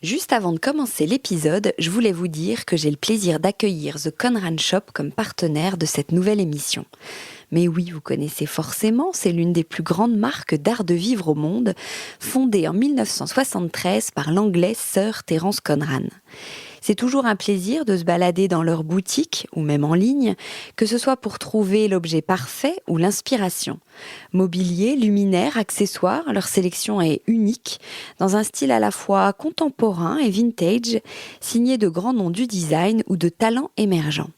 Juste avant de commencer l'épisode, je voulais vous dire que j'ai le plaisir d'accueillir The Conran Shop comme partenaire de cette nouvelle émission. Mais oui, vous connaissez forcément, c'est l'une des plus grandes marques d'art de vivre au monde, fondée en 1973 par l'anglais Sir Terence Conran. C'est toujours un plaisir de se balader dans leur boutique, ou même en ligne, que ce soit pour trouver l'objet parfait ou l'inspiration. Mobilier, luminaires, accessoires, leur sélection est unique, dans un style à la fois contemporain et vintage, signé de grands noms du design ou de talents émergents.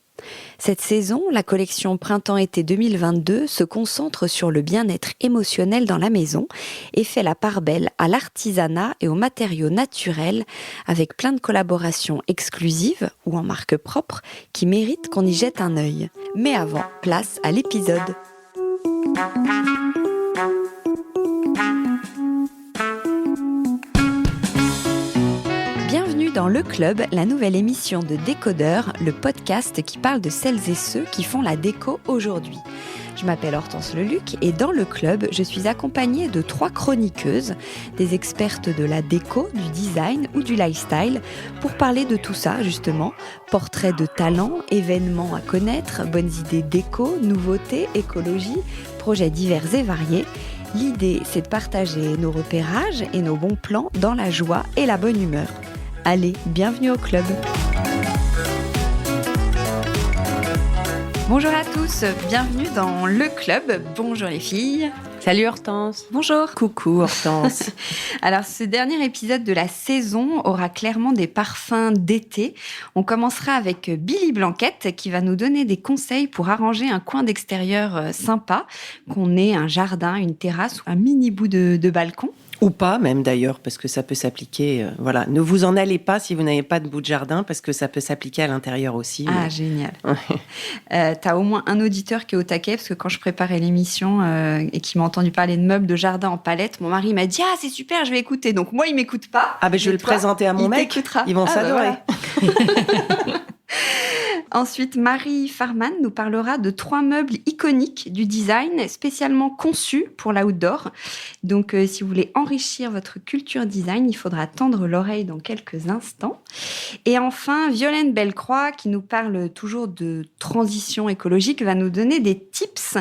Cette saison, la collection Printemps-été 2022 se concentre sur le bien-être émotionnel dans la maison et fait la part belle à l'artisanat et aux matériaux naturels avec plein de collaborations exclusives ou en marque propre qui méritent qu'on y jette un œil. Mais avant, place à l'épisode. Bienvenue dans Le Club, la nouvelle émission de Décodeur, le podcast qui parle de celles et ceux qui font la déco aujourd'hui. Je m'appelle Hortense Leluc et dans Le Club, je suis accompagnée de 3 chroniqueuses, des expertes de la déco, du design ou du lifestyle, pour parler de tout ça justement, portraits de talents, événements à connaître, bonnes idées déco, nouveautés, écologie, projets divers et variés. L'idée, c'est de partager nos repérages et nos bons plans dans la joie et la bonne humeur. Allez, bienvenue au club. Bonjour à tous, bienvenue dans le club. Bonjour les filles. Salut Hortense. Bonjour. Coucou Hortense. Alors ce dernier épisode de la saison aura clairement des parfums d'été. On commencera avec Billy Blanquette qui va nous donner des conseils pour arranger un coin d'extérieur sympa, qu'on ait un jardin, une terrasse ou un mini bout de balcon. Ou pas même d'ailleurs, parce que ça peut s'appliquer. Voilà, ne vous en allez pas si vous n'avez pas de bout de jardin, parce que ça peut s'appliquer à l'intérieur aussi. Ah, génial. T'as au moins un auditeur qui est au taquet, parce que quand je préparais l'émission et qui m'a entendu parler de meubles de jardin en palette, mon mari m'a dit « Ah, c'est super, je vais écouter ». Donc moi, il m'écoute pas. Ah ben je vais le présenter à mon mec, t'écoutera. Ils vont s'adorer. Voilà. Ensuite, Marie Farman nous parlera de 3 meubles iconiques du design, spécialement conçus pour l'outdoor. Donc, si vous voulez enrichir votre culture design, il faudra tendre l'oreille dans quelques instants. Et enfin, Violaine Bellecroix, qui nous parle toujours de transition écologique, va nous donner des tips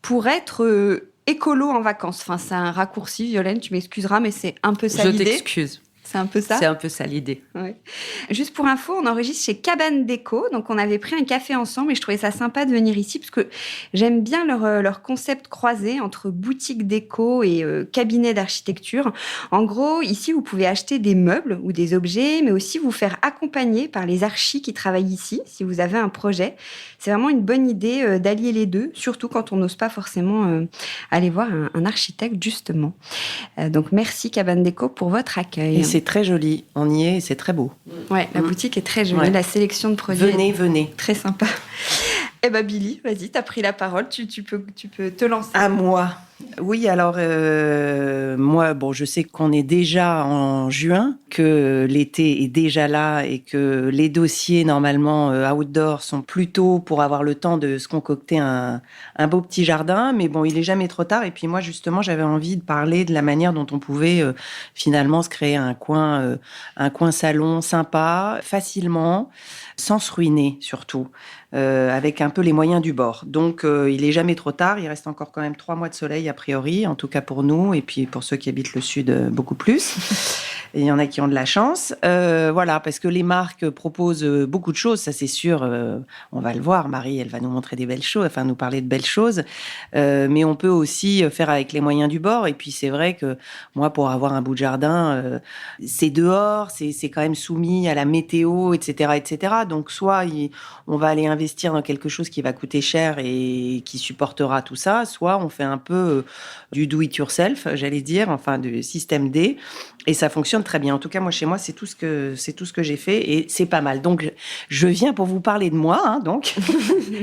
pour être écolo en vacances. Enfin, c'est un raccourci, Violaine, tu m'excuseras, mais c'est un peu ça l'idée. Je t'excuse. C'est un peu ça. C'est un peu ça l'idée. Ouais. Juste pour info, on enregistre chez Cabane Déco. Donc, on avait pris un café ensemble et je trouvais ça sympa de venir ici parce que j'aime bien leur concept croisé entre boutique déco et cabinet d'architecture. En gros, ici, vous pouvez acheter des meubles ou des objets, mais aussi vous faire accompagner par les archis qui travaillent ici, si vous avez un projet. C'est vraiment une bonne idée d'allier les deux, surtout quand on n'ose pas forcément aller voir un architecte, justement. Donc, merci Cabane Déco pour votre accueil. Et c'est très joli, on y est, c'est très beau. Ouais, la boutique est très jolie, la sélection de produits. Venez. Très sympa. Eh ben Billy, vas-y, t'as pris la parole, tu peux te lancer. À moi. Oui, alors moi, bon, je sais qu'on est déjà en juin, que l'été est déjà là et que les dossiers normalement outdoor sont plutôt pour avoir le temps de se concocter un beau petit jardin. Mais bon, il est jamais trop tard. Et puis moi, justement, j'avais envie de parler de la manière dont on pouvait finalement se créer un coin salon sympa, facilement, sans se ruiner surtout. Avec un peu les moyens du bord. Donc, il est jamais trop tard. Il reste encore quand même 3 mois de soleil, a priori, en tout cas pour nous, et puis pour ceux qui habitent le sud, beaucoup plus. Et il y en a qui ont de la chance. Voilà, parce que les marques proposent beaucoup de choses, ça c'est sûr. On va le voir, Marie, elle va nous montrer des belles choses, enfin nous parler de belles choses. Mais on peut aussi faire avec les moyens du bord. Et puis c'est vrai que moi, pour avoir un bout de jardin, c'est dehors, c'est quand même soumis à la météo, etc., etc. Donc soit on va aller investir dans quelque chose qui va coûter cher et qui supportera tout ça, soit on fait un peu du do-it-yourself, j'allais dire, enfin du système D, et ça fonctionne très bien. En tout cas, moi, chez moi, c'est tout ce que j'ai fait et c'est pas mal. Donc, je viens pour vous parler de moi, hein, donc.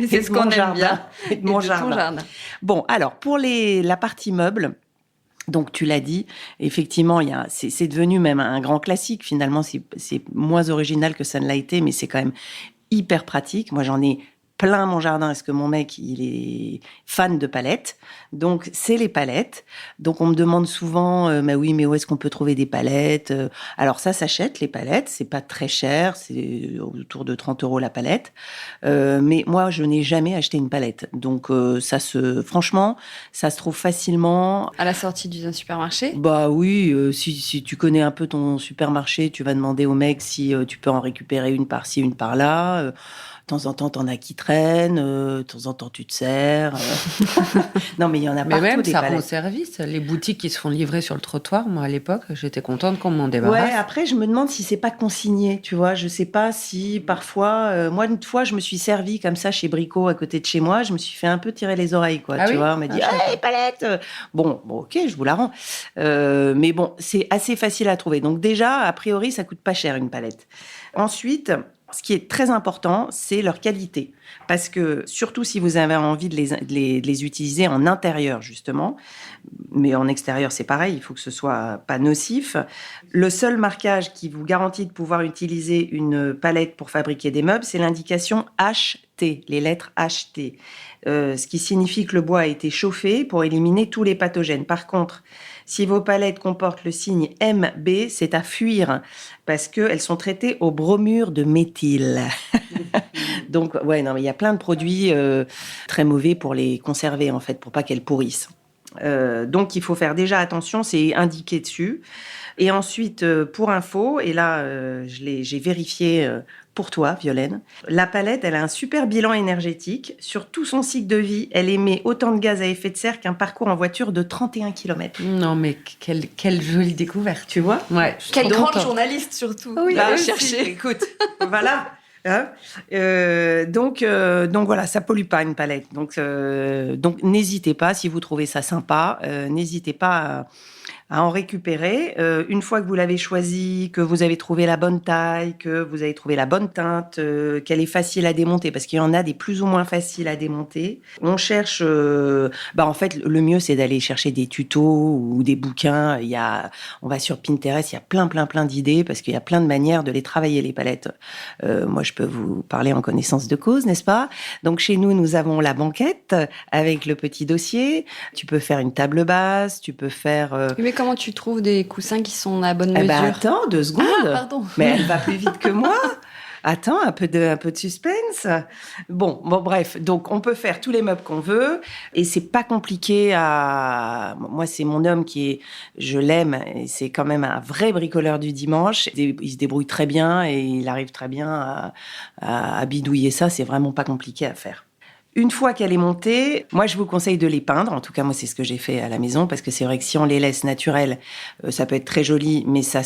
C'est ce qu'on aime bien. Et de mon jardin. Bon, alors, pour la partie meuble, donc tu l'as dit, effectivement, c'est devenu même un grand classique. Finalement, c'est moins original que ça ne l'a été, mais c'est quand même hyper pratique. Moi, j'en ai plein mon jardin parce que mon mec, il est fan de palettes. Donc, c'est les palettes. Donc, on me demande souvent, mais oui, mais où est-ce qu'on peut trouver des palettes? Alors, ça s'achète, les palettes. C'est pas très cher. C'est autour de 30 € la palette. Mais moi, je n'ai jamais acheté une palette. Donc, franchement, ça se trouve facilement. À la sortie d'un supermarché? Bah oui, si tu connais un peu ton supermarché, tu vas demander au mec si tu peux en récupérer une par-ci, une par-là. De temps en temps, t'en as qui traînent. De temps en temps, tu te sers. Non, mais il y en a Mais partout même, des ça palettes. rend service. Les boutiques qui se font livrer sur le trottoir, moi, à l'époque, j'étais contente qu'on m'en débarrasse. Ouais, après, je me demande si c'est pas consigné, tu vois. Je sais pas si parfois... moi, une fois, je me suis servie comme ça chez Brico, à côté de chez moi. Je me suis fait un peu tirer les oreilles, quoi. Ah tu oui? vois, on m'a dit, Ah, je sais hey, palette. Bon, ok, je vous la rends. Mais bon, c'est assez facile à trouver. Donc déjà, a priori, ça coûte pas cher, une palette. Ensuite... Ce qui est très important, c'est leur qualité. Parce que, surtout si vous avez envie de les utiliser en intérieur, justement, mais en extérieur, c'est pareil, il faut que ce soit pas nocif. Le seul marquage qui vous garantit de pouvoir utiliser une palette pour fabriquer des meubles, c'est l'indication HT, les lettres HT. Ce qui signifie que le bois a été chauffé pour éliminer tous les pathogènes. Par contre, si vos palettes comportent le signe MB, c'est à fuir parce qu'elles sont traitées au bromure de méthyle. Donc, ouais, non, mais il y a plein de produits très mauvais pour les conserver, en fait, pour pas qu'elles pourrissent. Donc, il faut faire déjà attention, c'est indiqué dessus. Et ensuite, pour info, et là, j'ai vérifié pour toi, Violaine, la palette, elle a un super bilan énergétique. Sur tout son cycle de vie, elle émet autant de gaz à effet de serre qu'un parcours en voiture de 31 km. Non, mais quelle jolie découverte. Tu vois? Ouais. Quelle Donc, grande journaliste, surtout. Oui, Là, aussi. chercher. Écoute, voilà. Hein, donc voilà, ça pollue pas une palette. Donc n'hésitez pas, si vous trouvez ça sympa, n'hésitez pas à en récupérer. Une fois que vous l'avez choisi, que vous avez trouvé la bonne taille, que vous avez trouvé la bonne teinte, qu'elle est facile à démonter, parce qu'il y en a des plus ou moins faciles à démonter. On cherche, en fait, le mieux, c'est d'aller chercher des tutos ou des bouquins. On va sur Pinterest, il y a plein d'idées, parce qu'il y a plein de manières de les travailler, les palettes. Moi, je peux vous parler en connaissance de cause, n'est-ce pas? Donc, chez nous, nous avons la banquette avec le petit dossier. Tu peux faire une table basse, tu peux faire... Mais comment tu trouves des coussins qui sont à bonne mesure? Attends, 2 secondes. Ah, pardon. Mais elle va plus vite que moi. Attends, un peu de suspense. Bon, bref. Donc, on peut faire tous les meubles qu'on veut. Et c'est pas compliqué moi, c'est mon homme je l'aime. Et c'est quand même un vrai bricoleur du dimanche. Il se débrouille très bien et il arrive très bien à bidouiller ça. C'est vraiment pas compliqué à faire. Une fois qu'elle est montée, moi, je vous conseille de les peindre. En tout cas, moi, c'est ce que j'ai fait à la maison, parce que c'est vrai que si on les laisse naturelles, ça peut être très joli, mais ça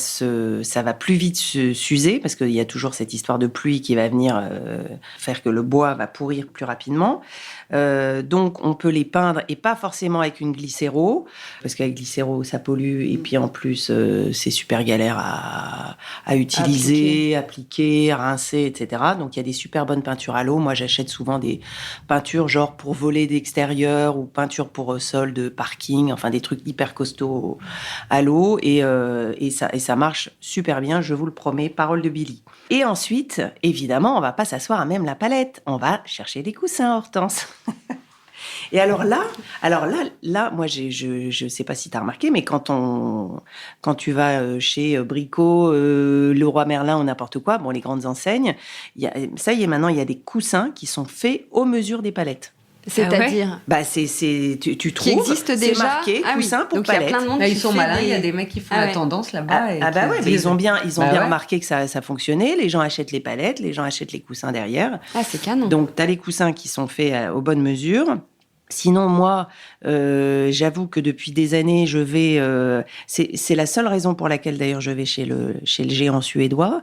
va plus vite s'user, parce qu'il y a toujours cette histoire de pluie qui va venir faire que le bois va pourrir plus rapidement. Donc, on peut les peindre, et pas forcément avec une glycéro, parce qu'avec glycéro, ça pollue, et puis en plus, c'est super galère à utiliser, appliquer, rincer, etc. Donc, il y a des super bonnes peintures à l'eau. Moi, j'achète souvent des peinture genre pour voler d'extérieur ou peinture pour sol de parking, enfin des trucs hyper costauds à l'eau et ça marche super bien, je vous le promets, parole de Billy. Et ensuite, évidemment, on va pas s'asseoir à même la palette, on va chercher des coussins, Hortense. Et alors là, moi, je sais pas si tu as remarqué, mais quand tu vas chez Brico, Leroy Merlin ou n'importe quoi, bon, les grandes enseignes, ça y est, maintenant, il y a des coussins qui sont faits aux mesures des palettes. C'est-à-dire tu trouves, qui existe déjà, c'est marqué coussin pour donc palette. il y a plein de monde Là, qui ils sont fait malins, il y a des mecs qui font la tendance là-bas. Mais ils ont bien remarqué que ça fonctionnait. Les gens achètent les palettes, les gens achètent les coussins derrière. Ah, c'est canon. Donc, tu as les coussins qui sont faits aux bonnes mesures. Sinon, moi, j'avoue que depuis des années, je vais... c'est la seule raison pour laquelle, d'ailleurs, je vais chez le géant suédois.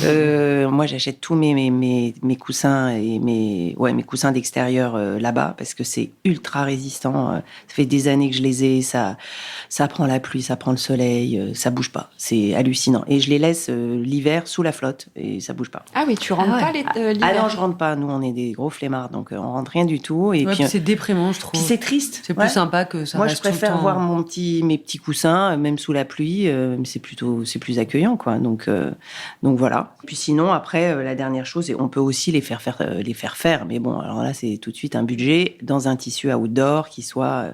Moi, j'achète tous mes coussins et mes coussins d'extérieur là-bas, parce que c'est ultra résistant. Ça fait des années que je les ai. Ça prend la pluie, ça prend le soleil, ça bouge pas. C'est hallucinant. Et je les laisse l'hiver sous la flotte, et ça bouge pas. Ah oui, tu rentres pas l'hiver? Ah non, je rentre pas. Nous, on est des gros flemmards, donc on rentre rien du tout. Et puis c'est déprimant Non, je trouve. Puis c'est triste. C'est plus sympa que ça. Moi, reste je préfère tout le temps. voir mes petits coussins, même sous la pluie. C'est plus accueillant, quoi. Donc voilà. Puis sinon, après, la dernière chose, on peut aussi les faire faire. Mais bon, alors là, c'est tout de suite un budget dans un tissu outdoor qui soit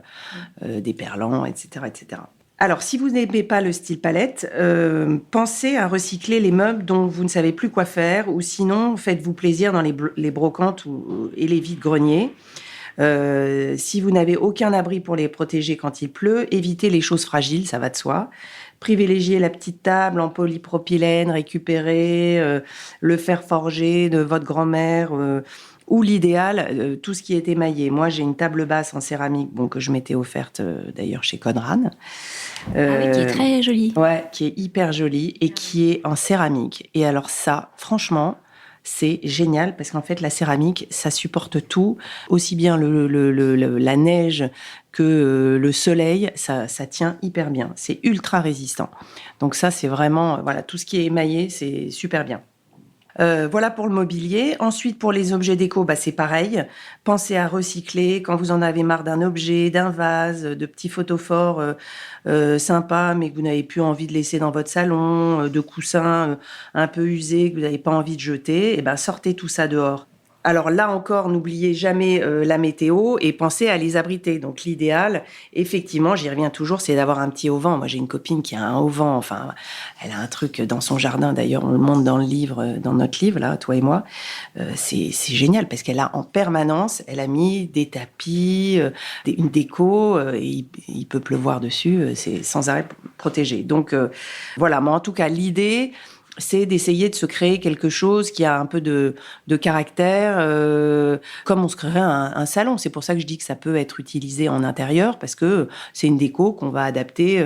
déperlant, etc., etc. Alors, si vous n'aimez pas le style palette, pensez à recycler les meubles dont vous ne savez plus quoi faire, ou sinon, faites-vous plaisir dans les brocantes et les vides-greniers. Si vous n'avez aucun abri pour les protéger quand il pleut, évitez les choses fragiles, ça va de soi. Privilégiez la petite table en polypropylène récupérée, le fer forgé de votre grand-mère, ou l'idéal, tout ce qui est émaillé. Moi, j'ai une table basse en céramique, que je m'étais offerte d'ailleurs chez Conran. Qui est très jolie. Ouais, qui est hyper jolie et qui est en céramique. Et alors ça, franchement, c'est génial parce qu'en fait, la céramique, ça supporte tout, aussi bien la neige que le soleil, ça tient hyper bien. C'est ultra résistant. Donc ça, c'est vraiment, tout ce qui est émaillé, c'est super bien. Voilà pour le mobilier. Ensuite, pour les objets déco, c'est pareil. Pensez à recycler quand vous en avez marre d'un objet, d'un vase, de petits photophores sympas, mais que vous n'avez plus envie de laisser dans votre salon, de coussins un peu usés que vous n'avez pas envie de jeter. Sortez tout ça dehors. Alors là encore, n'oubliez jamais la météo et pensez à les abriter. Donc l'idéal, effectivement, j'y reviens toujours, c'est d'avoir un petit auvent. Moi, j'ai une copine qui a un auvent. Enfin, elle a un truc dans son jardin. D'ailleurs, on le montre dans notre livre, là, toi et moi. C'est génial parce qu'elle a en permanence, elle a mis des tapis, une déco. Et il peut pleuvoir dessus. C'est sans arrêt protégé. Donc voilà. Mais en tout cas, l'idée, c'est d'essayer de se créer quelque chose qui a un peu de caractère, comme on se créerait un salon. C'est pour ça que je dis que ça peut être utilisé en intérieur, parce que c'est une déco qu'on va adapter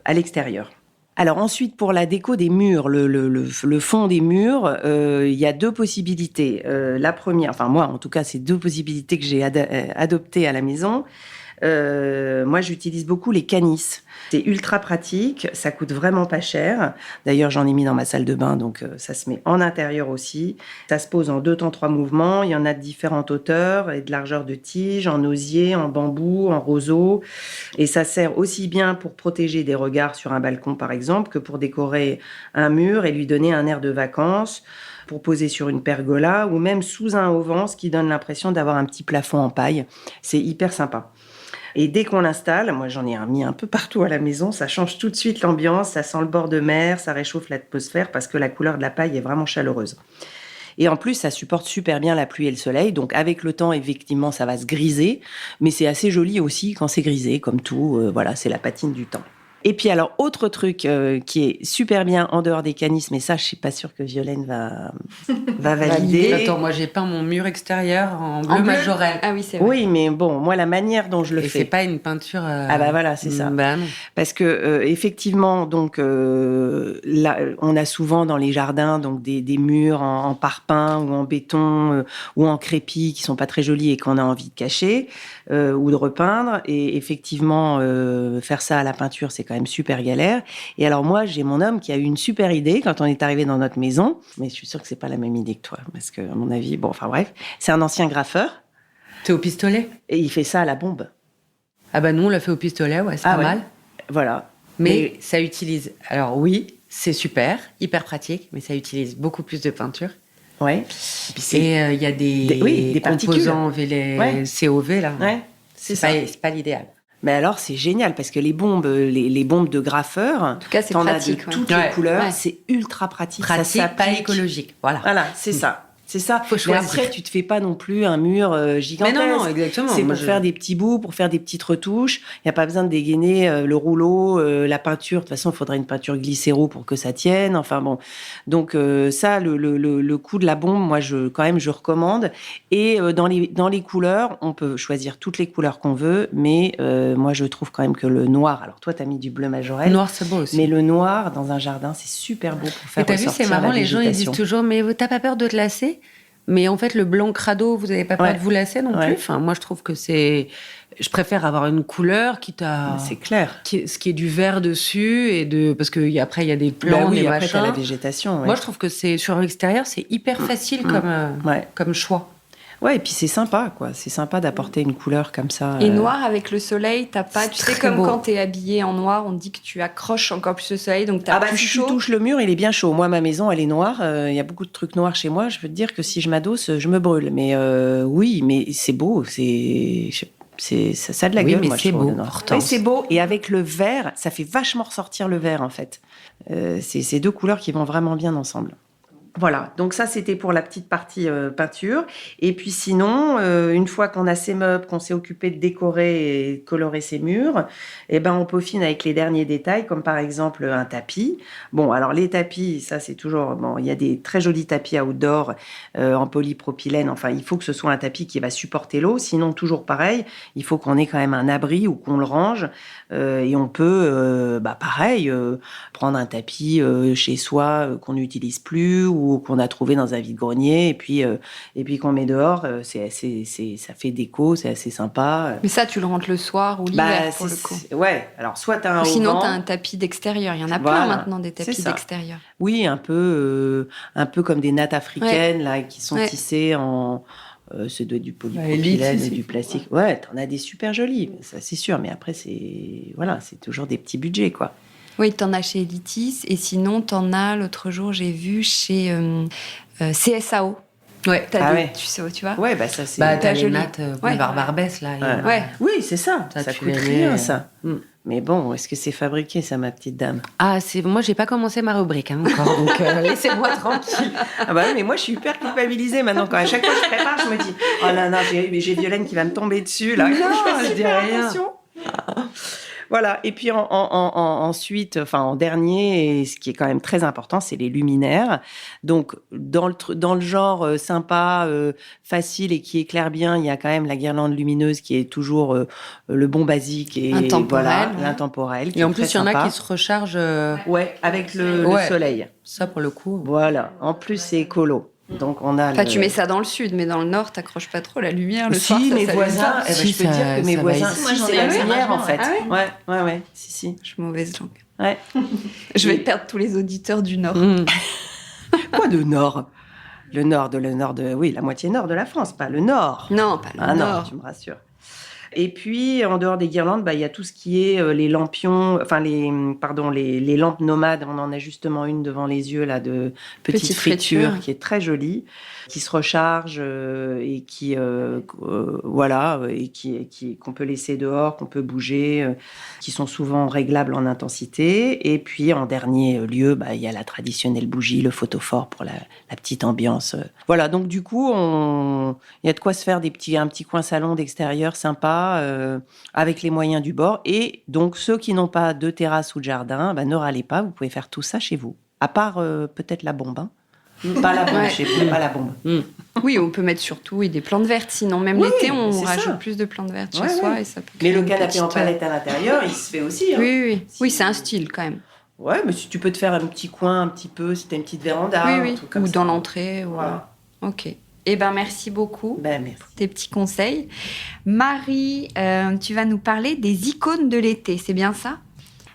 à l'extérieur. Alors ensuite, pour la déco des murs, le fond des murs, il y a deux possibilités. La première, enfin moi en tout cas, c'est deux possibilités que j'ai adoptées à la maison. Moi, j'utilise beaucoup les canisses. C'est ultra pratique, ça coûte vraiment pas cher. D'ailleurs, j'en ai mis dans ma salle de bain, donc ça se met en intérieur aussi. Ça se pose en 2 temps 3 mouvements. Il y en a de différentes hauteurs et de largeur de tige, en osier, en bambou, en roseau. Et ça sert aussi bien pour protéger des regards sur un balcon, par exemple, que pour décorer un mur et lui donner un air de vacances, pour poser sur une pergola ou même sous un auvent, ce qui donne l'impression d'avoir un petit plafond en paille. C'est hyper sympa. Et dès qu'on l'installe, moi j'en ai mis un peu partout à la maison, ça change tout de suite l'ambiance, ça sent le bord de mer, ça réchauffe l'atmosphère parce que la couleur de la paille est vraiment chaleureuse. Et en plus, ça supporte super bien la pluie et le soleil. Donc avec le temps, effectivement, ça va se griser. Mais c'est assez joli aussi quand c'est grisé, comme tout. C'est la patine du temps. Et puis alors, autre truc qui est super bien en dehors des canisses, mais ça, je suis pas sûre que Violaine va valider. Attends, moi, j'ai peint mon mur extérieur en bleu majorel. Ah oui, c'est vrai. Oui, mais bon, moi, la manière dont je le fais... c'est pas une peinture... Ah bah voilà, c'est ça. Bah non. Parce que effectivement, donc là, on a souvent dans les jardins donc des murs en parpaing ou en béton ou en crépi qui sont pas très jolis et qu'on a envie de cacher ou de repeindre. Et effectivement, faire ça à la peinture, c'est quand même super galère. Et alors moi, j'ai mon homme qui a eu une super idée quand on est arrivé dans notre maison, mais je suis sûre que c'est pas la même idée que toi, parce que à mon avis, c'est un ancien graffeur. C'est au pistolet. Et il fait ça à la bombe. Ah bah nous, on l'a fait au pistolet, ouais, c'est pas mal. Voilà. Mais ça utilise... Alors oui, c'est super, hyper pratique, mais ça utilise beaucoup plus de peinture. Ouais. Et il y a des composants COV, là. Ouais, c'est pas l'idéal. Mais alors, c'est génial, parce que les bombes de graffeurs, en tout cas, c'est pratique, de toutes les couleurs, c'est ultra pratique. Pratique, ça s'applique. pas écologique. Voilà, c'est ça. C'est ça. Faut choisir. Mais après, tu te fais pas non plus un mur gigantesque. Mais non, exactement. C'est pour faire des petits bouts, pour faire des petites retouches. Il n'y a pas besoin de dégainer le rouleau, la peinture. De toute façon, il faudrait une peinture glycéro pour que ça tienne. Enfin bon. Donc ça, le coup de la bombe, moi, je recommande. Et dans les couleurs, on peut choisir toutes les couleurs qu'on veut. Mais moi, je trouve quand même que le noir... Alors toi, tu as mis du bleu majorel. Le noir, c'est beau aussi. Mais le noir, dans un jardin, c'est super beau pour faire ressortir la végétation. Et t'as vu, c'est marrant, les gens, ils disent toujours, mais t'as pas peur de te lasser ? Mais en fait, le blanc crado, vous n'avez pas peur de vous lasser non plus. Enfin, moi, je trouve que c'est... Je préfère avoir une couleur qui t'a... C'est clair. Ce qui est du vert dessus parce que après, il y a des plants, des après, machins. t'as la végétation. Ouais. Moi, je trouve que sur l'extérieur, c'est hyper facile comme choix. Ouais, et puis c'est sympa, quoi. C'est sympa d'apporter une couleur comme ça. Et noir avec le soleil, t'as pas... C'est Tu sais, très comme beau. quand t'es habillé en noir, on te dit que tu accroches encore plus le soleil, donc t'as plus Si chaud. tu touches le mur, il est bien chaud. Moi, ma maison, elle est noire. Il y a beaucoup de trucs noirs chez moi. Je peux te dire que si je m'adosse, je me brûle. Mais oui, mais c'est beau. Ça a de la gueule, mais moi, c'est je trouve, beau, le noir. Hortense. Oui, c'est beau. Et avec le vert, ça fait vachement ressortir le vert, en fait. C'est ces deux couleurs qui vont vraiment bien ensemble. Voilà, donc ça c'était pour la petite partie peinture. Et puis sinon, une fois qu'on a ces meubles, qu'on s'est occupé de décorer et de colorer ces murs, eh ben on peaufine avec les derniers détails, comme par exemple un tapis. Bon, alors les tapis, ça c'est toujours... Bon, il y a des très jolis tapis outdoor en polypropylène. Enfin, il faut que ce soit un tapis qui va supporter l'eau. Sinon, toujours pareil, il faut qu'on ait quand même un abri ou qu'on le range. Et on peut, pareil, prendre un tapis chez soi qu'on n'utilise plus ou qu'on a trouvé dans un vide-grenier et puis qu'on met dehors. Ça fait déco, c'est assez sympa. Mais ça, tu le rentres le soir ou l'hiver, pour le coup. Ouais, alors soit t'as un Sinon, auvent. t'as un tapis d'extérieur. Il y en a Voilà, plein maintenant, des tapis c'est ça. d'extérieur. Oui, un peu comme des nattes africaines là, qui sont Ouais. tissées en... ça doit être du polypropylène, Elite, du plastique. Ouais, t'en as des super jolis, ça c'est sûr. Mais après, c'est toujours des petits budgets, quoi. Oui, t'en as chez Elitis. Et sinon, t'en as, l'autre jour, j'ai vu chez CSAO. Ouais. Tu vois. Ouais, ça c'est... T'as les joli. nattes Ouais. boulevard Barbès, là. Ouais. Oui, c'est ça. Ça tu coûte les rien, mets, ça. Mais bon, est-ce que c'est fabriqué, ça, ma petite dame? Ah, moi, j'ai pas commencé ma rubrique encore, donc laissez-moi tranquille. Ah bah oui, mais moi, je suis hyper culpabilisée maintenant. Quand à chaque fois que je prépare, je me dis, oh là là, j'ai Violaine qui va me tomber dessus, là. Non, je je dis fais rien. attention. Voilà. Et puis ensuite, en dernier, et ce qui est quand même très important, c'est les luminaires. Donc dans le genre sympa, facile et qui éclaire bien, il y a quand même la guirlande lumineuse qui est toujours le bon basique et intemporel, l'intemporel. Et en plus, il y en a qui se rechargent. Ouais, avec le soleil. Ça, pour le coup. Voilà. En plus, c'est écolo. Donc on a. Enfin, tu mets ça dans le sud, mais dans le nord, t'accroches pas trop la lumière. Le si, soir, ça mes s'allume voisins, pas. je peux dire que mes voisins, c'est la lumière en fait. Ah Ouais, si. Je suis mauvaise langue. Ouais. Je vais perdre tous les auditeurs du nord. Quoi de nord? Le nord de, oui, la moitié nord de la France, pas le nord. Non, pas le nord. Non, tu me rassures. Et puis, en dehors des guirlandes, il y a tout ce qui est les lampions, les lampes nomades. On en a justement une devant les yeux, là, de petite friture, qui est très jolie, qui se recharge et qui, qu'on peut laisser dehors, qu'on peut bouger, qui sont souvent réglables en intensité. Et puis, en dernier lieu, il y a la traditionnelle bougie, le photophore pour la petite ambiance. Voilà, donc du coup, il y a de quoi se faire un petit coin salon d'extérieur sympa, avec les moyens du bord. Et donc, ceux qui n'ont pas de terrasse ou de jardin, ne râlez pas, vous pouvez faire tout ça chez vous. À part peut-être la bombe. Hein. Pas la bombe chez vous, pas la bombe. Oui, on peut mettre surtout des plantes vertes. Sinon, même l'été, on rajoute plus de plantes vertes chez soi. Et ça peut mais le créer une canapé en petite- palette à l'intérieur, il se fait aussi. Hein. Oui, c'est un style quand même. Ouais, mais si tu peux te faire un petit coin, un petit peu, si t'as une petite véranda, un truc comme Ou ça. dans l'entrée. Voilà. Ok. Eh ben, merci beaucoup. Merci. Tes petits conseils. Marie, tu vas nous parler des icônes de l'été, c'est bien ça?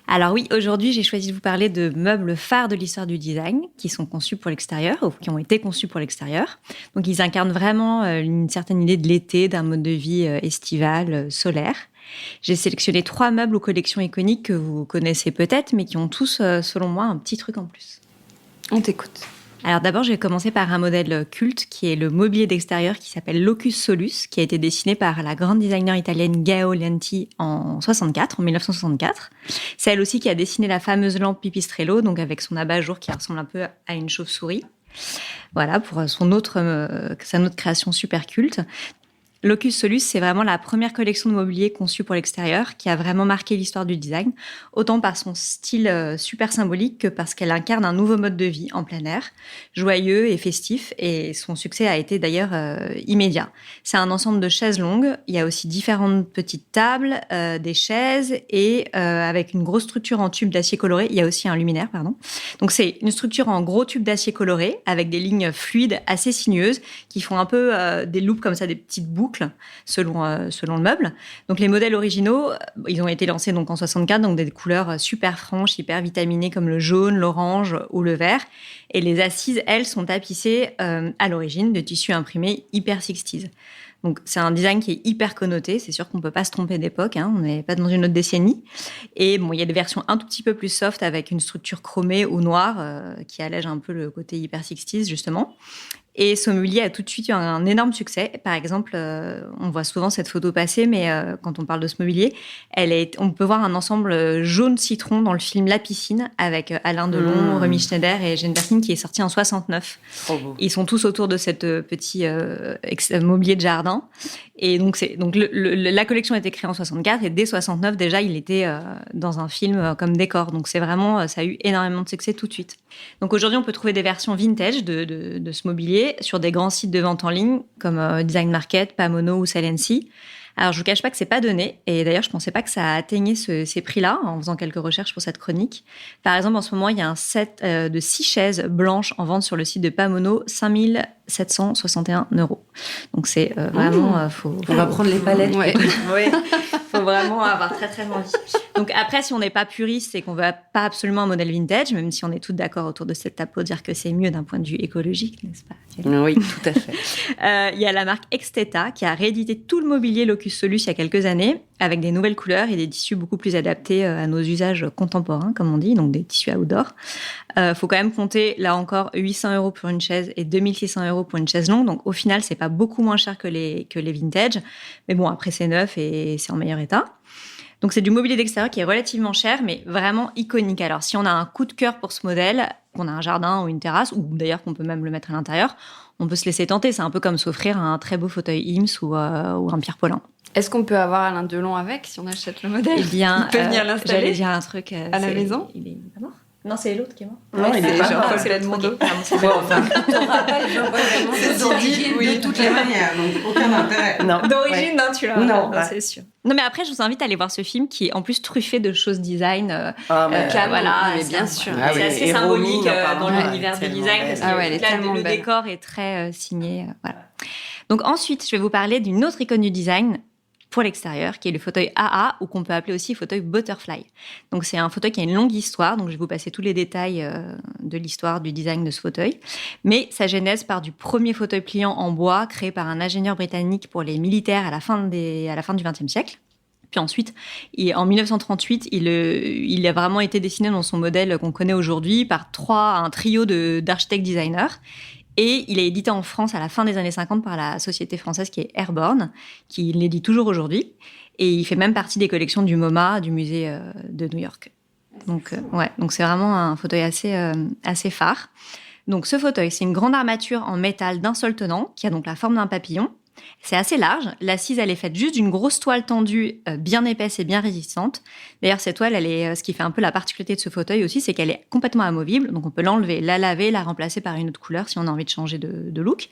Alors oui, aujourd'hui, j'ai choisi de vous parler de meubles phares de l'histoire du design qui sont conçus pour l'extérieur ou qui ont été conçus pour l'extérieur. Donc, ils incarnent vraiment une certaine idée de l'été, d'un mode de vie estival, solaire. J'ai sélectionné 3 meubles aux collections iconiques que vous connaissez peut-être, mais qui ont tous, selon moi, un petit truc en plus. On t'écoute. Alors d'abord, je vais commencer par un modèle culte qui est le mobilier d'extérieur qui s'appelle Locus Solus, qui a été dessiné par la grande designer italienne Gao Lenti en 1964. C'est elle aussi qui a dessiné la fameuse lampe Pipistrello, donc avec son abat-jour qui ressemble un peu à une chauve-souris. Voilà, pour sa autre création super culte. Locus Solus, c'est vraiment la première collection de mobilier conçue pour l'extérieur qui a vraiment marqué l'histoire du design, autant par son style super symbolique que parce qu'elle incarne un nouveau mode de vie en plein air, joyeux et festif, et son succès a été d'ailleurs immédiat. C'est un ensemble de chaises longues, il y a aussi différentes petites tables, des chaises, et avec une grosse structure en tube d'acier coloré, il y a aussi un luminaire, pardon. Donc c'est une structure en gros tube d'acier coloré, avec des lignes fluides assez sinueuses, qui font un peu des loupes comme ça, des petites boucles, boucle selon le meuble. Donc les modèles originaux, ils ont été lancés donc en 64, donc des couleurs super franches, hyper vitaminées comme le jaune, l'orange ou le vert. Et les assises, elles, sont tapissées à l'origine de tissus imprimés hyper 60s. Donc, c'est un design qui est hyper connoté. C'est sûr qu'on ne peut pas se tromper d'époque. On n'est pas dans une autre décennie. Et bon, il y a des versions un tout petit peu plus soft avec une structure chromée ou noire qui allège un peu le côté hyper 60s, justement. Et ce mobilier a tout de suite eu un énorme succès. Par exemple, on voit souvent cette photo passer, mais quand on parle de ce mobilier, on peut voir un ensemble jaune citron dans le film La Piscine avec Alain Delon, Romy Schneider et Jane Birkin qui est sorti en 69. Trop beau. Ils sont tous autour de cette petit mobilier de jardin. Et donc, la collection a été créée en 64 et dès 69, déjà, il était dans un film comme décor. Donc, c'est vraiment, ça a eu énormément de succès tout de suite. Donc, aujourd'hui, on peut trouver des versions vintage de ce mobilier sur des grands sites de vente en ligne comme Design Market, Pamono ou Sell&See. Alors, je vous cache pas que c'est pas donné. Et d'ailleurs, je pensais pas que ça atteignait ces prix-là en faisant quelques recherches pour cette chronique. Par exemple, en ce moment, il y a un set de 6 chaises blanches en vente sur le site de Pamono, 5 761 €. Donc, c'est vraiment... On va prendre les palettes. Ouais. Oui, faut vraiment avoir très, très envie. Donc, après, si on n'est pas puriste et qu'on veut pas absolument un modèle vintage, même si on est toutes d'accord autour de cette table pour dire que c'est mieux d'un point de vue écologique, n'est-ce pas? Oui, tout à fait. Il y a la marque Exteta qui a réédité tout le mobilier Locus Solus il y a quelques années avec des nouvelles couleurs et des tissus beaucoup plus adaptés à nos usages contemporains, comme on dit, donc des tissus outdoor. Faut quand même compter, là encore, 800 € pour une chaise et 2600 € pour une chaise longue. Donc, au final, c'est pas beaucoup moins cher que les vintage. Mais bon, après, c'est neuf et c'est en meilleur état. Donc, c'est du mobilier d'extérieur qui est relativement cher, mais vraiment iconique. Alors, si on a un coup de cœur pour ce modèle, qu'on a un jardin ou une terrasse, ou d'ailleurs qu'on peut même le mettre à l'intérieur, on peut se laisser tenter. C'est un peu comme s'offrir un très beau fauteuil Eames ou un Pierre Paulin. Est-ce qu'on peut avoir Alain Delon avec si on achète le modèle? Eh bien, il peut venir l'installer. J'allais dire un truc à la maison. Il est pas mort. Non, c'est l'autre qui est mort. Non, il est pas mort. C'est l'Edmondo. T'auras pas les origines de toutes les manières, donc aucun intérêt. Non. D'origine, non, tu l'as. Non, c'est sûr. Non, mais après, je vous invite à aller voir ce film qui est en plus truffé de choses design. Voilà, mais bien sûr. C'est assez symbolique dans l'univers du design parce que le décor est très signé. Voilà. Donc ensuite, je vais vous parler d'une autre icône du design pour l'extérieur, qui est le fauteuil AA, ou qu'on peut appeler aussi fauteuil Butterfly. Donc, c'est un fauteuil qui a une longue histoire, donc je vais vous passer tous les détails de l'histoire du design de ce fauteuil. Mais sa genèse part du premier fauteuil pliant en bois créé par un ingénieur britannique pour les militaires à la fin du XXe siècle. Puis ensuite, en 1938, il a vraiment été dessiné dans son modèle qu'on connaît aujourd'hui par un trio d'architectes designers. Et il est édité en France à la fin des années 50 par la société française qui est Airborne, qui l'édite toujours aujourd'hui. Et il fait même partie des collections du MoMA, du musée de New York. Donc c'est vraiment un fauteuil assez phare. Donc ce fauteuil, c'est une grande armature en métal d'un seul tenant, qui a donc la forme d'un papillon. C'est assez large. L'assise, elle est faite juste d'une grosse toile tendue, bien épaisse et bien résistante. D'ailleurs, cette toile, ce qui fait un peu la particularité de ce fauteuil aussi, c'est qu'elle est complètement amovible. Donc, on peut l'enlever, la laver, la remplacer par une autre couleur si on a envie de changer de look.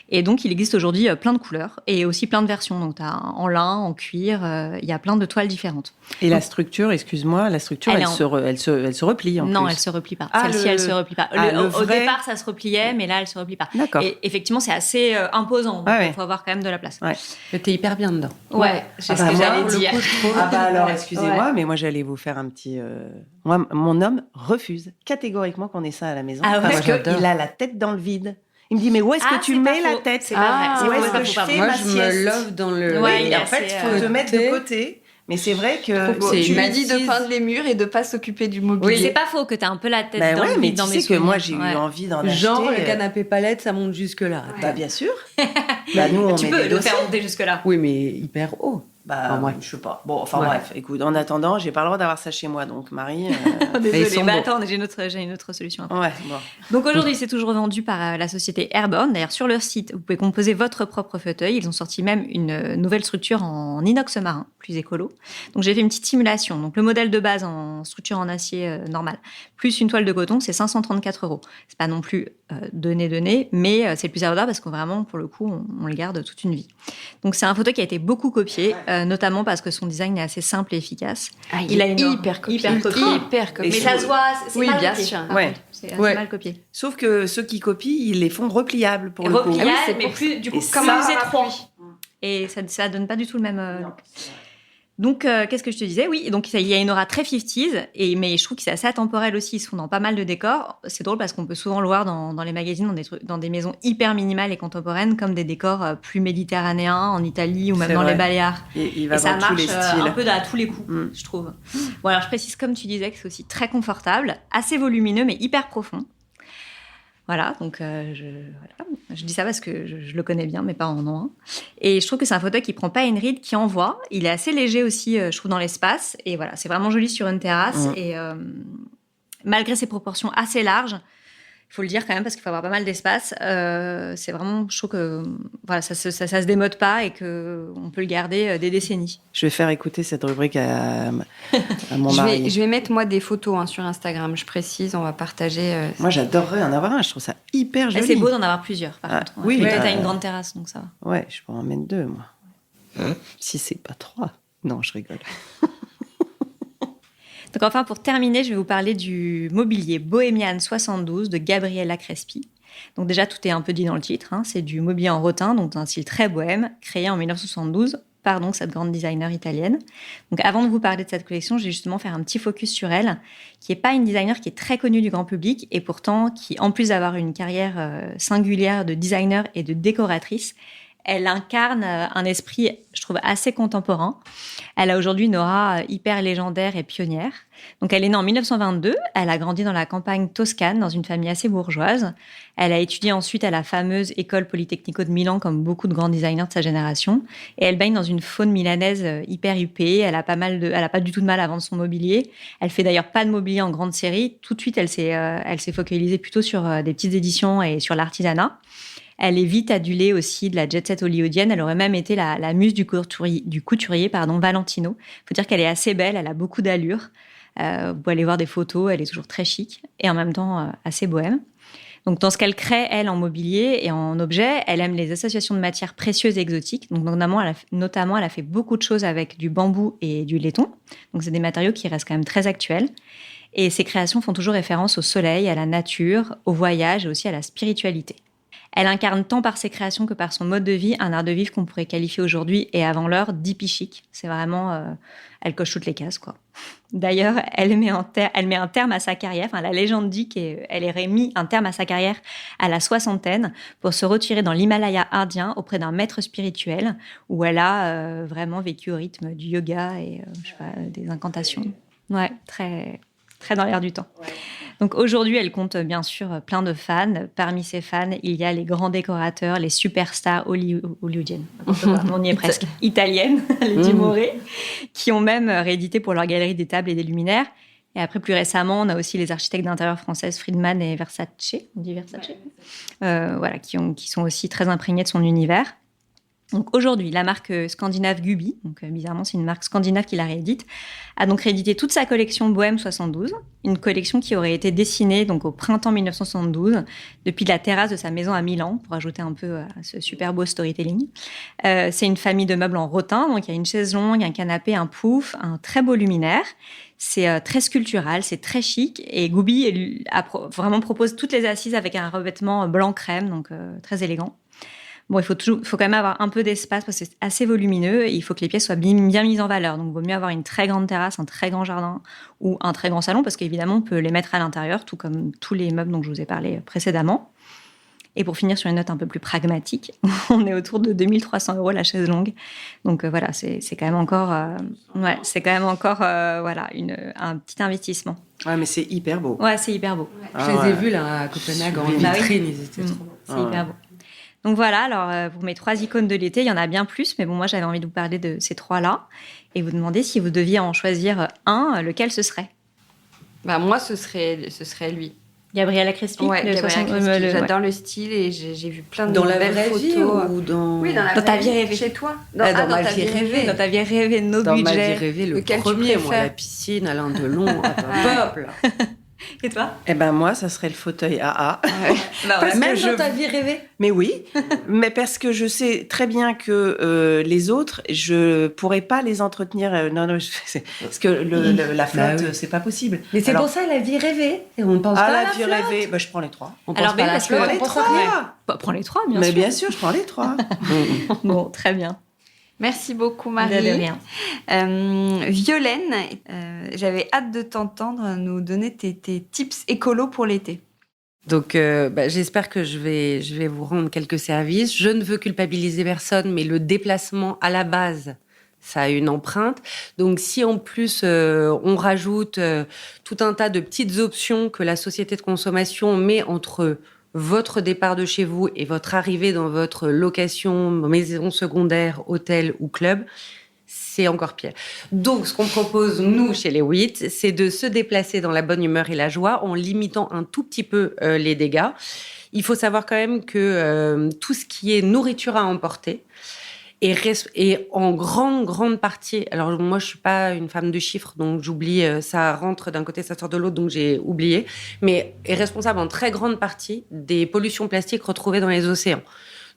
Et donc, il existe aujourd'hui plein de couleurs et aussi plein de versions. Donc, tu as en lin, en cuir, il y a plein de toiles différentes. Et la structure, excuse-moi, elle se replie en plus. Non, elle se replie pas. Celle-ci, elle se replie pas. Au départ, ça se repliait, mais là, elle se replie pas. D'accord. Et effectivement, c'est assez imposant. Il faut avoir quand même de la place. Ouais. T'es hyper bien dedans. Ouais, c'est ce que j'allais dire. Alors, excusez-moi, mais moi, j'allais vous faire un petit... Moi, mon homme refuse catégoriquement qu'on ait ça à la maison. Parce qu'il a la tête dans le vide. Il me dit, mais où est-ce que tu mets la tête? C'est pas vrai. Où est-ce que je fais ma sieste? Moi, je me love dans le... Oui, en fait, il faut te mettre de côté. Mais c'est vrai que tu lui dis de peindre les murs et de pas s'occuper du mobilier. Oui, c'est pas faux que t'as un peu la tête dans le mais vide dans mes tu sais que moi, souvenirs. j'ai eu envie d'en acheter. Genre, le canapé palette, ça monte jusque-là. Bah, bien sûr. Nous, on tu met peux des le dossiers. faire monter jusque-là. Oui, mais hyper haut. Je sais pas. Bon, bref, écoute, en attendant, j'ai pas le droit d'avoir ça chez moi, donc Marie... Désolée, attends, j'ai une autre solution. Ouais, bon. Donc aujourd'hui, c'est toujours vendu par la société Airborne. D'ailleurs, sur leur site, vous pouvez composer votre propre fauteuil. Ils ont sorti même une nouvelle structure en inox marin, plus écolo. Donc j'ai fait une petite simulation. Donc le modèle de base en structure en acier normal, plus une toile de coton, c'est 534 €. C'est pas non plus donné, mais c'est le plus abordable parce que vraiment, pour le coup, on le garde toute une vie. Donc c'est un fauteuil qui a été beaucoup copié, notamment parce que son design est assez simple et efficace. Il est hyper copié. Mais ça se voit, c'est oui, mal bien copié. sûr. C'est mal copié. Sauf que ceux qui copient, ils les font repliables pour le coup. Repliables, mais plus, du coup, comme plus étroit. Et ça donne pas du tout le même look. Donc, qu'est-ce que je te disais ? Oui, donc il y a une aura très 50s, mais je trouve que c'est assez atemporel aussi. Ils sont dans pas mal de décors. C'est drôle parce qu'on peut souvent le voir dans les magazines, dans des maisons hyper minimales et contemporaines, comme des décors plus méditerranéens, en Italie ou même dans les Baléares. Il va et ça dans marche tous les styles. un peu à tous les coups, je trouve. Bon, alors je précise, comme tu disais, que c'est aussi très confortable, assez volumineux, mais hyper profond. Voilà, donc je dis ça parce que je le connais bien, mes parents en ont un. Et je trouve que c'est un fauteuil qui prend pas une ride, qui envoie. Il est assez léger aussi, je trouve, dans l'espace. Et voilà, c'est vraiment joli sur une terrasse. Et malgré ses proportions assez larges, il faut le dire quand même parce qu'il faut avoir pas mal d'espace. C'est vraiment, je trouve que voilà, ça se démode pas et qu'on peut le garder des décennies. Je vais faire écouter cette rubrique à mon mari. Je vais mettre moi des photos sur Instagram, je précise, on va partager. Moi, j'adorerais en avoir un, je trouve ça hyper joli. C'est beau d'en avoir plusieurs, par contre. Oui, t'as une grande terrasse, donc ça va. Ouais, je pourrais en mettre 2, moi. Si c'est pas 3. Non, je rigole. Donc enfin, pour terminer, je vais vous parler du mobilier Bohemian 72 de Gabriella Crespi. Donc déjà, tout est un peu dit dans le titre. C'est du mobilier en rotin, donc d'un style très bohème, créé en 1972 par donc cette grande designer italienne. Donc avant de vous parler de cette collection, je vais justement faire un petit focus sur elle, qui n'est pas une designer qui est très connue du grand public et pourtant qui, en plus d'avoir une carrière singulière de designer et de décoratrice, elle incarne un esprit, je trouve, assez contemporain. Elle a aujourd'hui une aura hyper légendaire et pionnière. Donc, elle est née en 1922. Elle a grandi dans la campagne toscane, dans une famille assez bourgeoise. Elle a étudié ensuite à la fameuse École Politecnico de Milan, comme beaucoup de grands designers de sa génération. Et elle baigne dans une faune milanaise hyper huppée. Elle a pas du tout de mal à vendre son mobilier. Elle fait d'ailleurs pas de mobilier en grande série. Tout de suite, elle s'est focalisée plutôt sur des petites éditions et sur l'artisanat. Elle est vite adulée aussi de la jet-set hollywoodienne. Elle aurait même été la muse du couturier Valentino. Il faut dire qu'elle est assez belle, elle a beaucoup d'allure. Vous pouvez aller voir des photos, elle est toujours très chic et en même temps assez bohème. Donc, dans ce qu'elle crée, elle, en mobilier et en objets, elle aime les associations de matières précieuses et exotiques. Donc, notamment, elle a fait beaucoup de choses avec du bambou et du laiton. Donc, c'est des matériaux qui restent quand même très actuels. Et ses créations font toujours référence au soleil, à la nature, au voyage et aussi à la spiritualité. Elle incarne tant par ses créations que par son mode de vie un art de vivre qu'on pourrait qualifier aujourd'hui et avant l'heure d'hippie chic. C'est vraiment... elle coche toutes les cases, quoi. D'ailleurs, elle met un terme à sa carrière. Enfin, la légende dit qu'elle aurait mis un terme à sa carrière à la soixantaine pour se retirer dans l'Himalaya indien auprès d'un maître spirituel où elle a vraiment vécu au rythme du yoga et des incantations. Ouais, très, très dans l'air du temps. Ouais. Donc aujourd'hui, elle compte bien sûr plein de fans. Parmi ses fans, il y a les grands décorateurs, les superstars hollywoodiennes. On y est presque. Italiennes, les Dumoré, qui ont même réédité pour leur galerie des tables et des luminaires. Et après, plus récemment, on a aussi les architectes d'intérieur françaises Friedman et Versace. On dit Versace. Voilà, qui sont aussi très imprégnés de son univers. Donc aujourd'hui, la marque scandinave Gubi, donc bizarrement c'est une marque scandinave qui la réédite, a donc réédité toute sa collection Bohème 72, une collection qui aurait été dessinée donc au printemps 1972 depuis la terrasse de sa maison à Milan, pour ajouter un peu à ce super beau storytelling. C'est une famille de meubles en rotin, donc il y a une chaise longue, un canapé, un pouf, un très beau luminaire. C'est très sculptural, c'est très chic et Gubi vraiment propose toutes les assises avec un revêtement blanc crème, donc très élégant. Bon, il faut quand même avoir un peu d'espace parce que c'est assez volumineux et il faut que les pièces soient bien mises en valeur. Donc, il vaut mieux avoir une très grande terrasse, un très grand jardin ou un très grand salon parce qu'évidemment, on peut les mettre à l'intérieur, tout comme tous les meubles dont je vous ai parlé précédemment. Et pour finir sur une note un peu plus pragmatique, on est autour de 2 300 € la chaise longue. Donc voilà, c'est quand même encore, voilà, un petit investissement. Ouais, mais c'est hyper beau. Ouais, c'est hyper beau. Ouais. Je les ai vus là à Copenhague en vitrine, ils étaient trop beaux. C'est hyper beau. Donc voilà, alors pour mes 3 icônes de l'été, il y en a bien plus, mais bon, moi j'avais envie de vous parler de ces 3-là et vous demander si vous deviez en choisir un, lequel ce serait. Bah moi, ce serait lui. Gabriella Crespi. Ouais, j'adore le style et j'ai vu plein de belles photos. Ou dans... Oui, dans ta vie rêvée. Chez toi. Dans ma vie rêvée. Dans ta vie rêvée, nos budgets. Dans ma vie rêvée, le premier, moi, la piscine, Alain Delon, peuple. Et toi ? Eh ben moi, ça serait le fauteuil AA. Ouais. Parce même que dans ta vie rêvée ? Mais oui, mais parce que je sais très bien que les autres, je pourrais pas les entretenir. Parce que la flotte, c'est pas possible. Mais c'est pour ça la vie rêvée. Et on ne pense pas à la vie rêvée. Bah, je prends les 3. On pense pas à la flotte, prends les 3. Prends les 3, bien mais sûr. bien sûr, je prends les 3. Bon, très bien. Merci beaucoup, Marie. De rien. Violaine, j'avais hâte de t'entendre nous donner tes tips écolos pour l'été. Donc, j'espère que je vais vous rendre quelques services. Je ne veux culpabiliser personne, mais le déplacement à la base, ça a une empreinte. Donc, si en plus on rajoute tout un tas de petites options que la société de consommation met entre votre départ de chez vous et votre arrivée dans votre location, maison secondaire, hôtel ou club, c'est encore pire. Donc, ce qu'on propose, nous, chez les WIT, c'est de se déplacer dans la bonne humeur et la joie en limitant un tout petit peu les dégâts. Il faut savoir quand même que tout ce qui est nourriture à emporter et en grande partie, alors moi je suis pas une femme de chiffres, donc j'oublie, ça rentre d'un côté, ça sort de l'autre, donc j'ai oublié, mais est responsable en très grande partie des pollutions plastiques retrouvées dans les océans.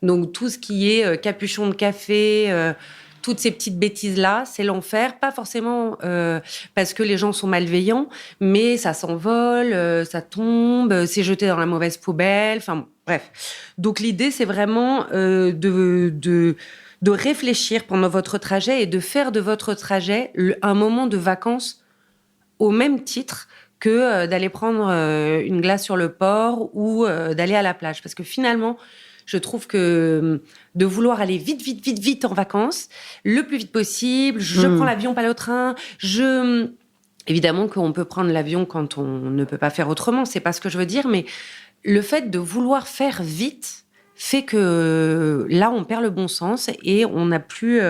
Donc tout ce qui est capuchon de café, toutes ces petites bêtises-là, c'est l'enfer. Pas forcément parce que les gens sont malveillants, mais ça s'envole, ça tombe, c'est jeté dans la mauvaise poubelle, enfin bref. Donc l'idée, c'est vraiment de réfléchir pendant votre trajet et de faire de votre trajet un moment de vacances au même titre que d'aller prendre une glace sur le port ou d'aller à la plage. Parce que finalement, je trouve que de vouloir aller vite en vacances, le plus vite possible, je prends l'avion, pas le train, Évidemment qu'on peut prendre l'avion quand on ne peut pas faire autrement, c'est pas ce que je veux dire, mais le fait de vouloir faire vite fait que là, on perd le bon sens et on n'a plus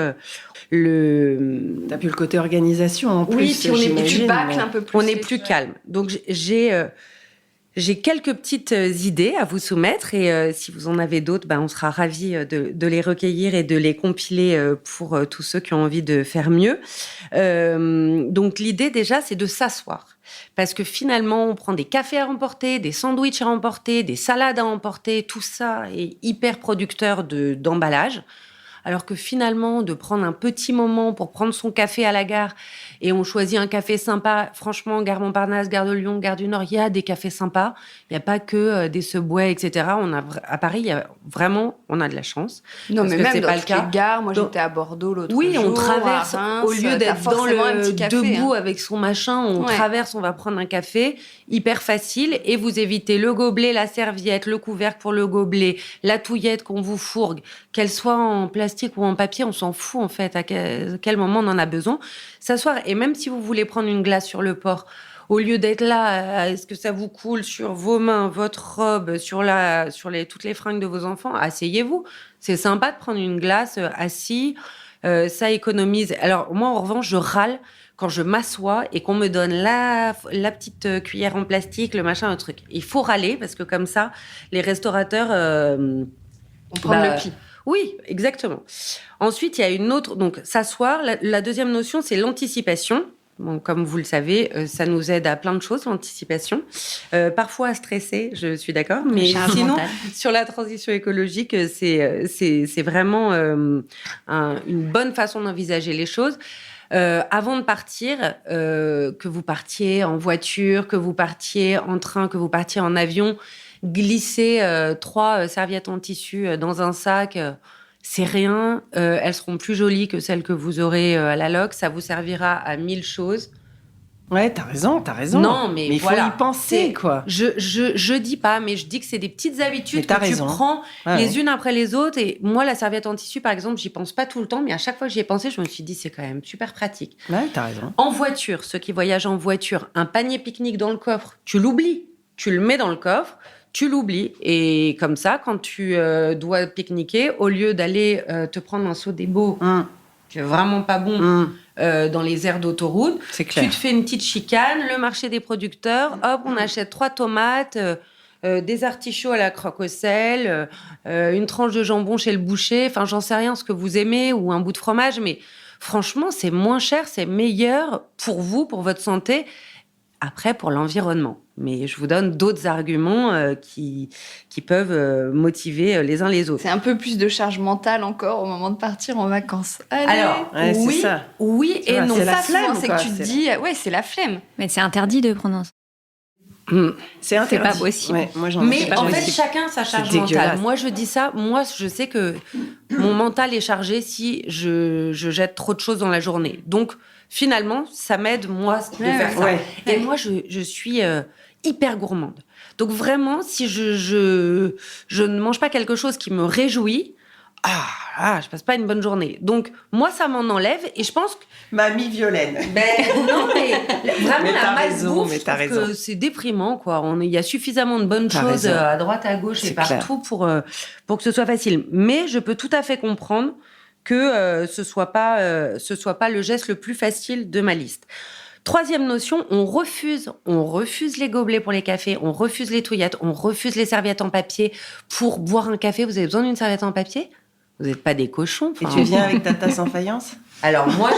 T'as plus le côté organisation en plus. Oui, puis on est Tu bâcles un peu plus. On est plus calme. Donc, j'ai quelques petites idées à vous soumettre et si vous en avez d'autres, on sera ravis de les recueillir et de les compiler pour tous ceux qui ont envie de faire mieux. Donc, l'idée déjà, c'est de s'asseoir. Parce que finalement, on prend des cafés à emporter, des sandwichs à emporter, des salades à emporter. Tout ça est hyper producteur d'emballage. Alors que finalement, de prendre un petit moment pour prendre son café à la gare et on choisit un café sympa. Franchement, gare Montparnasse, gare de Lyon, gare du Nord, il y a des cafés sympas. Il n'y a pas que des Subway, etc. À Paris, on a de la chance. Non, mais même dans pas toutes les gares, moi j'étais à Bordeaux l'autre jour. Oui, on traverse, à Reims, au lieu d'être debout hein. avec son machin, on traverse, on va prendre un café, hyper facile, et vous évitez le gobelet, la serviette, le couvercle pour le gobelet, la touillette qu'on vous fourgue, qu'elle soit en plastique ou en papier, on s'en fout en fait, à quel moment on en a besoin. S'asseoir, et même si vous voulez prendre une glace sur le port, au lieu d'être là, est-ce que ça vous coule sur vos mains, votre robe, sur toutes les fringues de vos enfants, asseyez-vous. C'est sympa de prendre une glace assis, ça économise. Alors moi, en revanche, je râle quand je m'assois et qu'on me donne la petite cuillère en plastique, le machin, le truc. Il faut râler parce que comme ça, les restaurateurs... on prend le pli. Oui, exactement. Ensuite, il y a une autre... Donc, s'asseoir. La deuxième notion, c'est l'anticipation. Bon, comme vous le savez, ça nous aide à plein de choses, l'anticipation. Parfois à stresser, je suis d'accord. Mais sinon, sur la transition écologique, c'est vraiment une bonne façon d'envisager les choses. Avant de partir, que vous partiez en voiture, que vous partiez en train, que vous partiez en avion... Glisser 3 serviettes en tissu dans un sac, c'est rien. Elles seront plus jolies que celles que vous aurez à la loc. Ça vous servira à 1000 choses. Ouais, t'as raison. Non, mais il voilà. faut y penser, quoi. Je dis pas, mais je dis que c'est des petites habitudes que raison. Tu prends les unes après les autres. Et moi, la serviette en tissu, par exemple, j'y pense pas tout le temps, mais à chaque fois que j'y ai pensé, je me suis dit, c'est quand même super pratique. Ouais, t'as raison. En voiture, ceux qui voyagent en voiture, un panier pique-nique dans le coffre, tu l'oublies. Tu le mets dans le coffre. Tu l'oublies. Et comme ça, quand tu dois pique-niquer, au lieu d'aller te prendre un seau d'ébo, qui est vraiment pas bon, dans les aires d'autoroute, c'est clair. Tu te fais une petite chicane, le marché des producteurs, hop, on achète 3 tomates, des artichauts à la croque au sel, une tranche de jambon chez le boucher, enfin, j'en sais rien, ce que vous aimez, ou un bout de fromage, mais franchement, c'est moins cher, c'est meilleur pour vous, pour votre santé, après, pour l'environnement. Mais je vous donne d'autres arguments qui peuvent motiver les uns les autres. C'est un peu plus de charge mentale encore au moment de partir en vacances. Allez. Alors, oui, c'est ça. Oui et non. C'est la ça, flemme, c'est quoi. que tu te dis, ouais, c'est la flemme. Mais c'est interdit de prendre un... C'est interdit. pas possible. Ouais, moi, Mais pas en fait, possible. chacun sa charge C'est mentale. dégueulasse. Moi, je dis ça. Moi, je sais que mon mental est chargé si je jette trop de choses dans la journée. Donc, finalement, ça m'aide, moi, de faire ça. Ouais. Et moi, je suis hyper gourmande. Donc, vraiment, si je ne mange pas quelque chose qui me réjouit, je passe pas une bonne journée. Donc, moi, ça m'en enlève. Et je pense que Mamie Violaine. non, mais vraiment, Mais la t'as malbouffe, raison, mais je t'as trouve raison. que c'est déprimant, quoi. Il y a suffisamment de bonnes T'as choses raison. à droite, à gauche et C'est partout pour que ce soit facile. Mais je peux tout à fait comprendre que ce soit pas le geste le plus facile de ma liste. Troisième notion, on refuse les gobelets pour les cafés, on refuse les touillettes, on refuse les serviettes en papier. Pour boire un café, vous avez besoin d'une serviette en papier ? Vous n'êtes pas des cochons. Et tu viens avec ta tasse en faïence? Alors moi,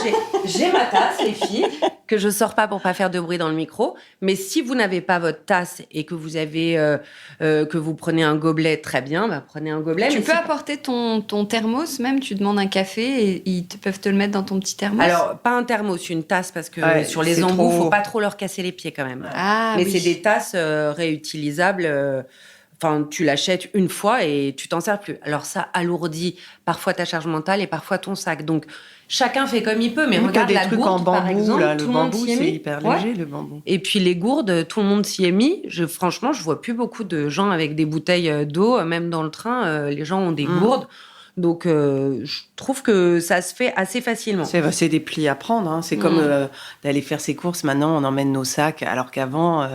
j'ai ma tasse, les filles, que je sors pas pour pas faire de bruit dans le micro. Mais si vous n'avez pas votre tasse et que vous avez que vous prenez un gobelet, très bien, prenez un gobelet. Tu mais peux apporter ton thermos même, tu demandes un café et peuvent te le mettre dans ton petit thermos. Alors, pas un thermos, une tasse, parce que Ouais, sur les c'est embouts, trop. faut pas trop leur casser les pieds quand même. Ah, mais oui. c'est des tasses réutilisables. Enfin, tu l'achètes une fois et tu t'en sers plus. Alors ça alourdit parfois ta charge mentale et parfois ton sac. Donc chacun fait comme il peut. Mais T'as regarde des la trucs gourde, en par bambou, exemple, là. tout Le le monde bambou, s'y est c'est mis. hyper Ouais. léger, le bambou. Et puis les gourdes, tout le monde s'y est mis. Franchement, je vois plus beaucoup de gens avec des bouteilles d'eau, même dans le train. Les gens ont des gourdes. Donc, je trouve que ça se fait assez facilement. C'est des plis à prendre. Hein. C'est comme d'aller faire ses courses. Maintenant, on emmène nos sacs, alors qu'avant,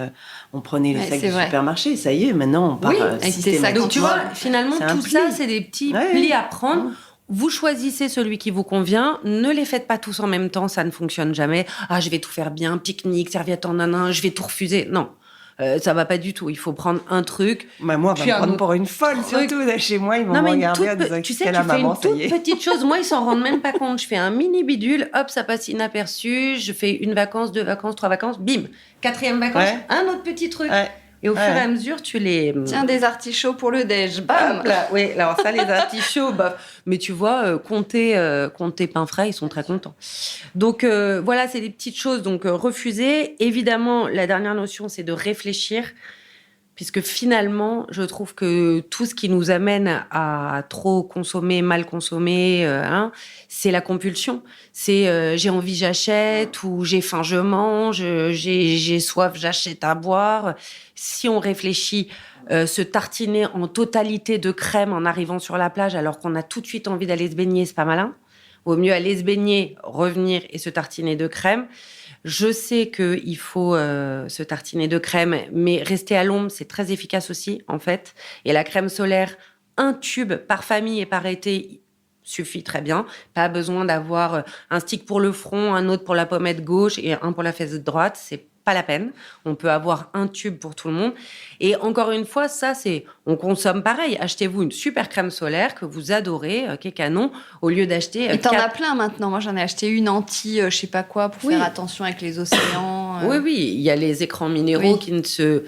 on prenait les Ouais, sacs c'est du vrai. supermarché. Ça y est, maintenant, on part Oui, avec tes sacs. systématiquement. Donc, tu vois, finalement, C'est un tout pli. ça, c'est des petits Ouais. plis à prendre. Vous choisissez celui qui vous convient. Ne les faites pas tous en même temps, ça ne fonctionne jamais. Ah, je vais tout faire bien, pique-nique, serviette en nanan, je vais tout refuser. Non, ça va pas du tout. Il faut prendre un truc. Bah, moi, on va Puis me un prendre autre pour une folle, truc. surtout. Là, chez moi, ils vont Non, me mais regarder en disant tu sais, qu'elle tu a fais maman, une ça y toute est. petite chose. Moi, ils s'en rendent même pas compte. Je fais un mini bidule, hop, ça passe inaperçu. Je fais une vacance, 2 vacances, 3 vacances, bim. 4e vacance, Ouais. un autre petit truc. Ouais. Et au Ouais. fur et à mesure, tu les... Tiens, des artichauts pour le déj, bam. Hop là, oui, alors ça, les artichauts, bof. Mais tu vois, compter pain frais, ils sont très contents. Donc, voilà, c'est des petites choses. Donc, refuser. Évidemment, la dernière notion, c'est de réfléchir. Puisque finalement, je trouve que tout ce qui nous amène à trop consommer, mal consommer, c'est la compulsion. C'est j'ai envie, j'achète, ou j'ai faim, je mange, j'ai soif, j'achète à boire. Si on réfléchit, se tartiner en totalité de crème en arrivant sur la plage alors qu'on a tout de suite envie d'aller se baigner, c'est pas malin. Vaut mieux aller se baigner, revenir et se tartiner de crème. Je sais qu'il faut se tartiner de crème, mais rester à l'ombre, c'est très efficace aussi, en fait. Et la crème solaire, un tube par famille et par été suffit très bien. Pas besoin d'avoir un stick pour le front, un autre pour la pommette gauche et un pour la fesse droite. C'est pas la peine. On peut avoir un tube pour tout le monde. Et encore une fois, ça, on consomme pareil. Achetez-vous une super crème solaire que vous adorez, qui est canon, au lieu d'acheter... Et t'en as plein maintenant. Moi, j'en ai acheté une anti, je sais pas quoi, pour Oui. faire attention avec les océans. Oui, il y a les écrans minéraux Oui. qui ne se...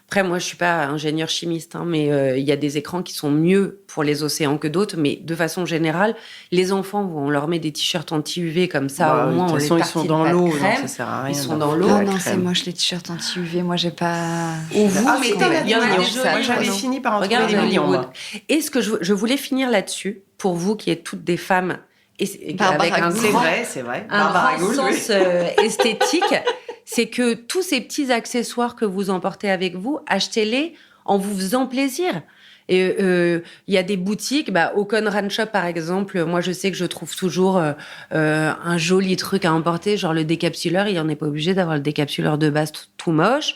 Après, moi, je suis pas ingénieur chimiste, mais il y a des écrans qui sont mieux pour les océans que d'autres. Mais de façon générale, les enfants, on leur met des t-shirts anti-UV comme ça, Bah, au moins, de on toute les façon, ils tartine sont dans pas de l'eau, donc crème. ça sert à rien. Ils sont de dans foutre l'eau. la Ah non, c'est crème. moche les t-shirts anti-UV. Moi, j'ai pas. Ou vous, Ah, mais c'est- t'en as il y en a des des millions. jolis. Moi, j'avais pardon. fini par en Regarde trouver des millions, Hollywood. moi. Et ce que je voulais finir là-dessus, pour vous qui êtes toutes des femmes, et Barbara avec un Gould. C'est grand, vrai, c'est vrai. un Barbara grand Gould, oui. sens esthétique, c'est que tous ces petits accessoires que vous emportez avec vous, achetez-les en vous faisant plaisir. Et il y a des boutiques, au Conran Shop par exemple, moi je sais que je trouve toujours un joli truc à emporter, genre le décapsuleur, il n'y en est pas obligé d'avoir le décapsuleur de base tout moche.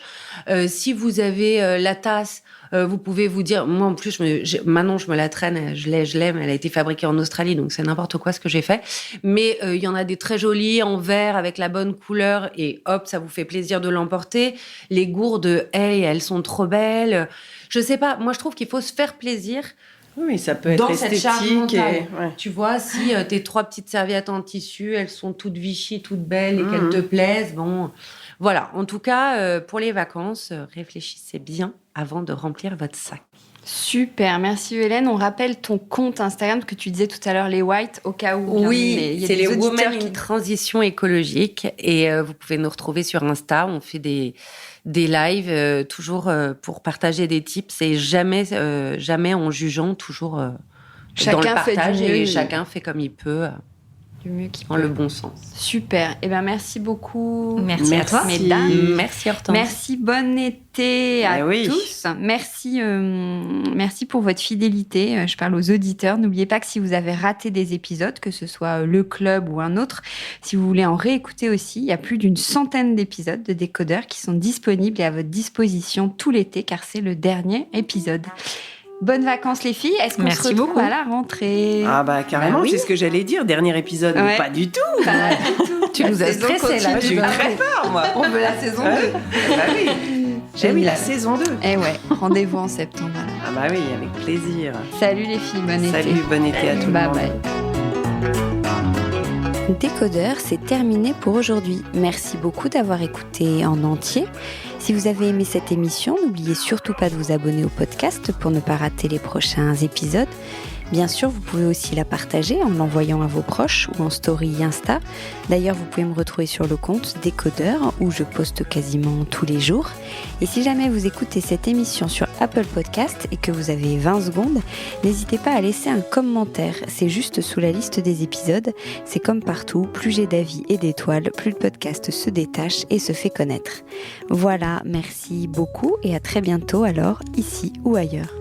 Si vous avez la tasse, vous pouvez vous dire, moi en plus, Manon, je me la traîne, je l'aime, elle a été fabriquée en Australie, donc c'est n'importe quoi ce que j'ai fait. Mais il y en a des très jolis en verre avec la bonne couleur et hop, ça vous fait plaisir de l'emporter. Les gourdes, hey, elles sont trop belles. Je sais pas, moi je trouve qu'il faut se faire plaisir Oui, ça peut être dans cette charge esthétique. mentale. Ouais. Tu vois, si tes 3 petites serviettes en tissu, elles sont toutes Vichy, toutes belles et qu'elles te plaisent, bon... Voilà, en tout cas, pour les vacances, réfléchissez bien avant de remplir votre sac. Super, merci Hélène. On rappelle ton compte Instagram que tu disais tout à l'heure, les White, au cas où. Oui, c'est les Women in qui... Transition écologique. Et vous pouvez nous retrouver sur Insta. On fait des lives toujours pour partager des tips et jamais en jugeant, toujours dans le partage. Et chacun fait comme il peut. Du mieux qu'il peut. Dans le bon sens. Super. Eh ben, merci beaucoup. Merci à toi. Mesdames. Merci Hortense. Merci, bon été à tous. Merci pour votre fidélité. Je parle aux auditeurs. N'oubliez pas que si vous avez raté des épisodes, que ce soit le club ou un autre, si vous voulez en réécouter aussi, il y a plus d'une centaine d'épisodes de Décodeur qui sont disponibles et à votre disposition tout l'été, car c'est le dernier épisode. Bonnes vacances les filles. Est-ce qu'on se retrouve à la rentrée? Ah bah carrément, c'est ce que j'allais dire. Dernier épisode, mais pas du tout. Pas du tout. Tu nous as stressé là. Je suis très peur, moi. On veut la saison 2. Bah oui. J'ai la saison 2. Eh ouais, rendez-vous en septembre. Alors. Ah bah oui, avec plaisir. Salut les filles, bon été. Salut, bon été à tout le monde. Bye bye. Décodeur, c'est terminé pour aujourd'hui. Merci beaucoup d'avoir écouté en entier. Si vous avez aimé cette émission, n'oubliez surtout pas de vous abonner au podcast pour ne pas rater les prochains épisodes. Bien sûr, vous pouvez aussi la partager en l'envoyant à vos proches ou en story Insta. D'ailleurs, vous pouvez me retrouver sur le compte Décodeur où je poste quasiment tous les jours. Et si jamais vous écoutez cette émission sur Apple Podcast et que vous avez 20 secondes, n'hésitez pas à laisser un commentaire. C'est juste sous la liste des épisodes. C'est comme partout, plus j'ai d'avis et d'étoiles, plus le podcast se détache et se fait connaître. Voilà, merci beaucoup et à très bientôt alors, ici ou ailleurs.